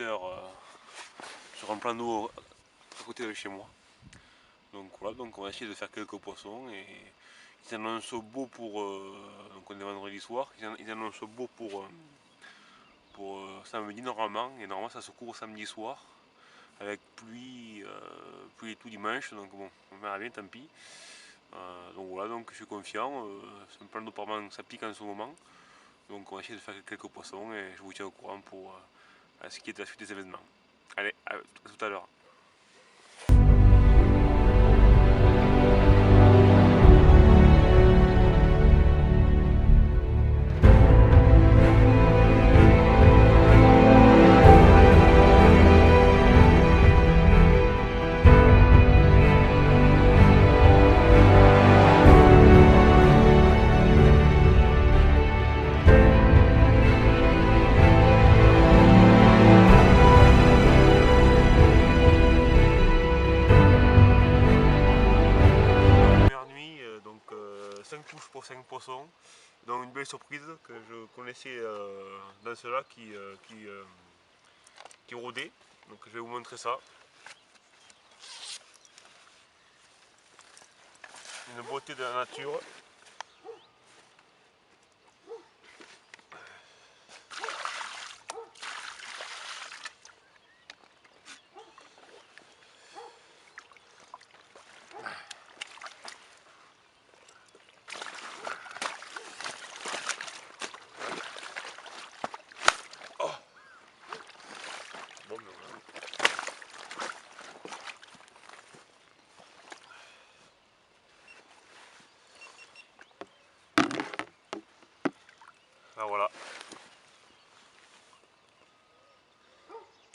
heure sur un plan d'eau à côté de chez moi. Donc voilà, donc on va essayer de faire quelques poissons et ils annoncent beau pour donc on est vendredi soir, ils annoncent beau pour samedi normalement, et normalement ça se couvre samedi soir avec pluie et tout dimanche, donc bon on verra bien, tant pis. Donc voilà, donc je suis confiant, c'est un plan d'eau par manque, ça pique en ce moment, donc on va essayer de faire quelques poissons et je vous tiens au courant pour ce qui est de la suite des événements. Allez, à tout à l'heure. Pour 5 poissons, donc une belle surprise que je connaissais dans ceux-là qui rôdaient, donc je vais vous montrer ça. Une beauté de la nature. Ah voilà,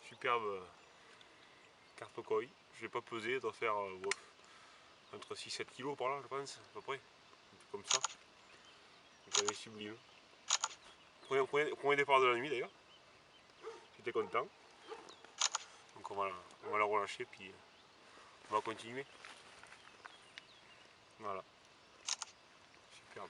superbe carpe koi, je l'ai pas pesé, elle doit faire entre 6-7 kg par là je pense, à peu près, un truc comme ça, donc elle est sublime. Premier départ de la nuit d'ailleurs, j'étais content, donc on va la relâcher puis on va continuer, voilà, superbe.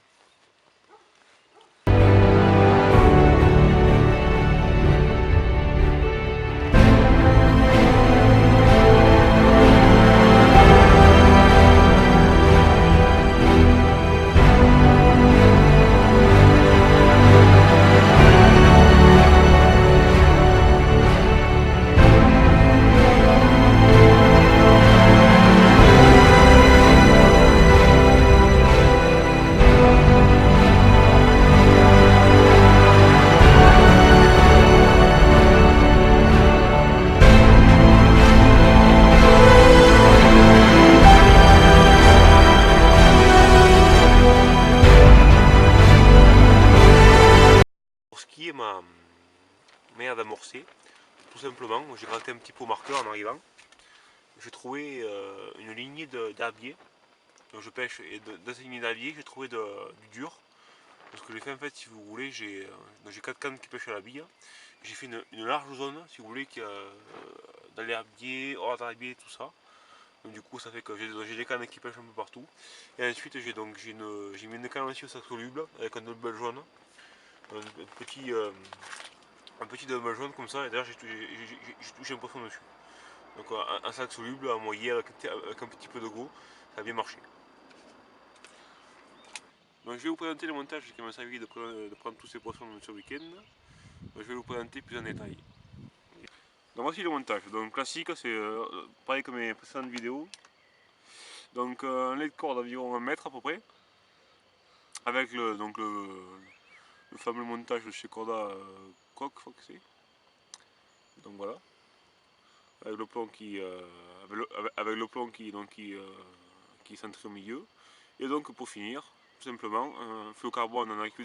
Ma merde amorcée, tout simplement. J'ai gratté un petit peu au marqueur en arrivant. J'ai trouvé une lignée d'herbiers. Donc je pêche et dans cette lignée d'herbiers j'ai trouvé du dur. Donc ce que j'ai fait en fait, si vous voulez, j'ai 4 cannes qui pêchent à la bille. J'ai fait une large zone, si vous voulez, dans l'herbier, hors d'herbier, tout ça. Donc du coup ça fait que j'ai des cannes qui pêchent un peu partout. Et ensuite j'ai mis une canne aussi au sac soluble avec un double jaune. Un petit double jaune comme ça, et d'ailleurs j'ai touché un poisson dessus. Donc un sac soluble à moyer avec un petit peu de gros, ça a bien marché. Donc je vais vous présenter le montage qui m'a servi de prendre tous ces poissons ce week-end. Je vais vous présenter plus en détail. Donc voici le montage. Donc classique, c'est pareil que mes précédentes vidéos. Donc un lait de corde d'environ 1 mètre à peu près. Avec le fameux montage de chez Corda Coq, je crois que c'est. Donc voilà. Avec le plomb qui est centré au milieu. Et donc pour finir, tout simplement, un fluocarbone en AQ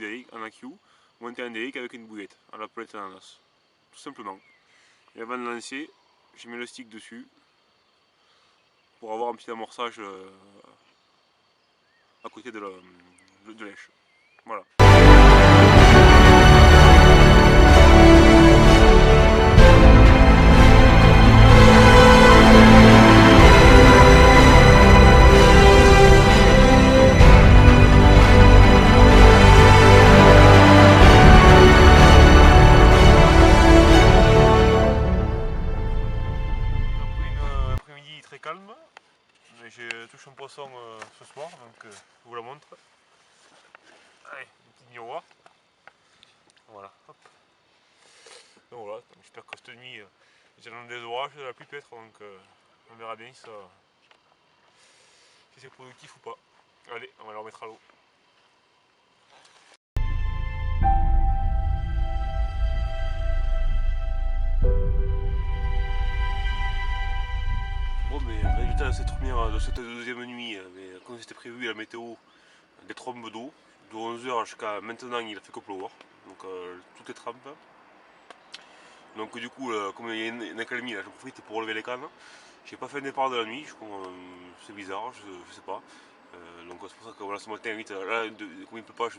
monté en délic avec une bouillette à la pelette ananas. Tout simplement. Et avant de lancer, je mets le stick dessus pour avoir un petit amorçage à côté de lèche. Voilà. très calme. Mais j'ai touché un poisson ce soir, donc je vous la montre. Allez, un petit miroir. Voilà, hop. Donc voilà, j'espère que cette nuit, il y a des orages, de la pluie peut-être, donc on verra bien si c'est productif ou pas. Allez, on va le remettre à l'eau. Bon, mais résultat de cette deuxième nuit, comme c'était prévu, la météo, des trombes d'eau. De 11h jusqu'à maintenant, il a fait que pleuvoir. Donc tout est trempe. Donc du coup, comme il y a une accalmie, là, j'en profite pour relever les cannes. J'ai pas fait un départ de la nuit, c'est bizarre, je sais pas. Donc c'est pour ça que voilà, ce matin, vite, là, comme il peut pas,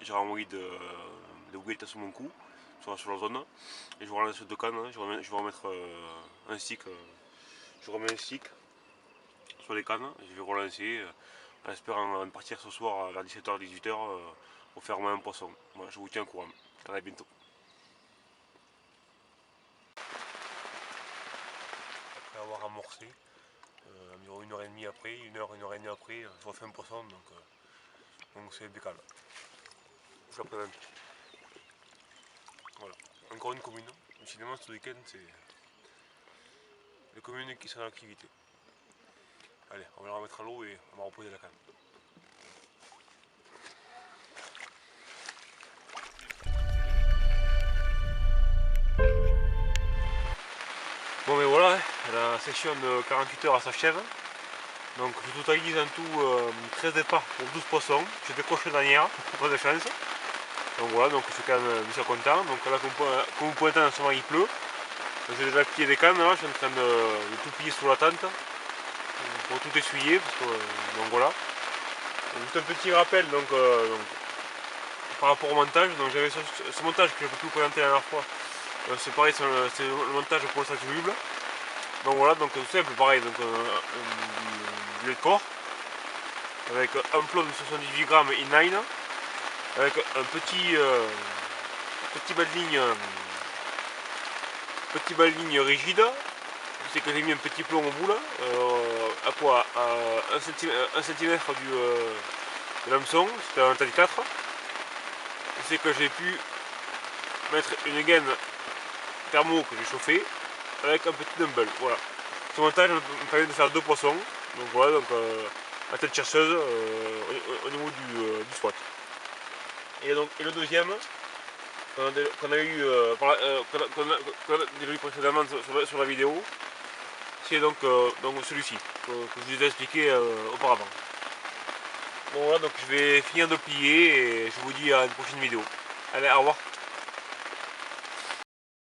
j'ai renvoyé des boulettes sur mon cou, sur la zone. Et je vais relancer deux cannes, je vais remettre un stick. Je remets un stick sur les cannes, et je vais relancer en espérant partir ce soir vers 17h-18h pour faire un poisson. Voilà, je vous tiens au courant. À bientôt. Après avoir amorcé, environ 1h30 après, 1h et demie après, je refais un poisson, donc c'est impeccable. Je la présente. Voilà. Encore une commune. Décidément ce week-end c'est les communes qui sont en activité. Allez, on va la remettre à l'eau et on va reposer la canne. Bon mais voilà, la session de 48 heures s'achève. Donc je totalise en tout 13 départs pour 12 poissons. J'ai décroché dernière, pas de chance. Donc voilà, donc je suis quand même bien content. Donc là comme vous pouvez entendre en ce moment il pleut. J'ai déjà plié des cannes, là, je suis en train de tout plier sous la tente pour tout essuyer. Parce que, donc voilà. Juste un petit rappel par rapport au montage. Donc j'avais ce montage que je peux vous présenter la dernière fois. C'est pareil, c'est le montage pour le sac soluble. Donc voilà, donc tout simple, pareil, donc du lait de corps avec un plomb de 78 grammes inline avec un petit bas de ligne rigide. C'est que j'ai mis un petit plomb au bout là, à quoi à 1 cm de l'hameçon, c'était un taille 4. C'est que j'ai pu mettre une gaine thermo que j'ai chauffée avec un petit dumbbell. Voilà. Ce montage me permet de faire deux poissons. Donc voilà, donc la tête chercheuse au niveau du squat. Et le deuxième qu'on a eu précédemment sur la vidéo, c'est donc celui-ci que je vous ai expliqué auparavant. Bon voilà, donc je vais finir de plier et je vous dis à une prochaine vidéo. Allez, au revoir.